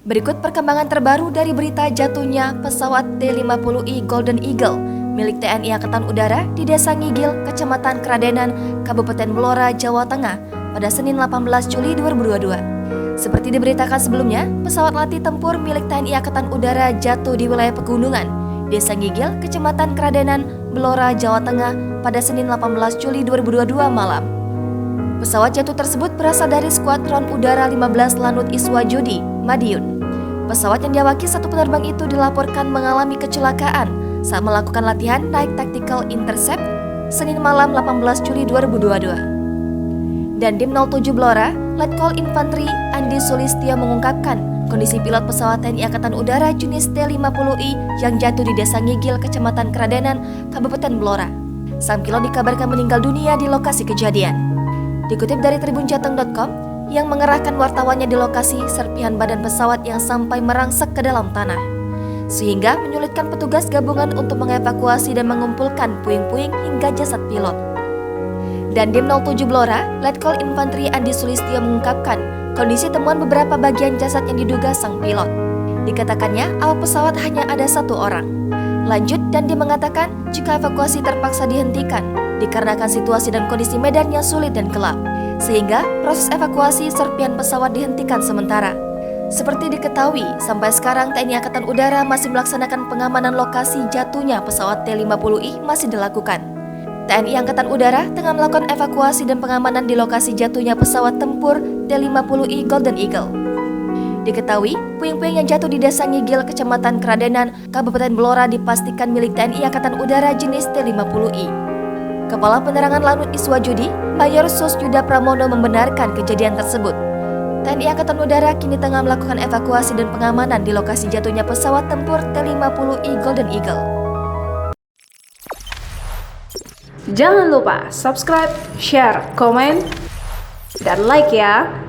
Berikut perkembangan terbaru dari berita jatuhnya pesawat T-50I Golden Eagle milik TNI Angkatan Udara di Desa Ngigil, Kecamatan Kradenan, Kabupaten Blora, Jawa Tengah pada Senin 18 Juli 2022. Seperti diberitakan sebelumnya, pesawat latih tempur milik TNI Angkatan Udara jatuh di wilayah pegunungan Desa Ngigil, Kecamatan Kradenan, Blora, Jawa Tengah pada Senin 18 Juli 2022 malam. Pesawat jatuh tersebut berasal dari Skuadron Udara 15 Lanut Iswajudi, Madiun. Pesawat yang diawaki satu penerbang itu dilaporkan mengalami kecelakaan saat melakukan latihan naik Tactical Intercept Senin malam 18 Juli 2022. Dan Dim 07 Blora, Letkol Infanteri Andi Sulistyo mengungkapkan kondisi pilot pesawat TNI Angkatan Udara jenis T-50I yang jatuh di Desa Ngigil, Kecamatan Kradenan, Kabupaten Blora. Sang pilot dikabarkan meninggal dunia di lokasi kejadian. Dikutip dari tribunjateng.com, yang mengerahkan wartawannya di lokasi serpihan badan pesawat yang sampai merangsek ke dalam tanah, sehingga menyulitkan petugas gabungan untuk mengevakuasi dan mengumpulkan puing-puing hingga jasad pilot. Dan Dim 07 Blora, Letkol Infanteri Andi Sulistyo mengungkapkan kondisi temuan beberapa bagian jasad yang diduga sang pilot. Dikatakannya awak pesawat hanya ada satu orang. Lanjut, dan dia mengatakan jika evakuasi terpaksa dihentikan dikarenakan situasi dan kondisi medan yang sulit dan gelap, sehingga proses evakuasi serpihan pesawat dihentikan sementara. Seperti diketahui, sampai sekarang TNI Angkatan Udara masih melaksanakan pengamanan lokasi jatuhnya pesawat T-50I masih dilakukan. TNI Angkatan Udara tengah melakukan evakuasi dan pengamanan di lokasi jatuhnya pesawat tempur T-50I Golden Eagle. Diketahui, puing-puing yang jatuh di Desa Ngigil, Kecamatan Kradenan, Kabupaten Blora dipastikan milik TNI Angkatan Udara jenis T-50I. Kepala Penerangan Lanut Iswajudi, Mayor Sus Yuda Pramono membenarkan kejadian tersebut. TNI Angkatan Udara kini tengah melakukan evakuasi dan pengamanan di lokasi jatuhnya pesawat tempur T-50I Golden Eagle. Jangan lupa subscribe, share, komen, dan like ya!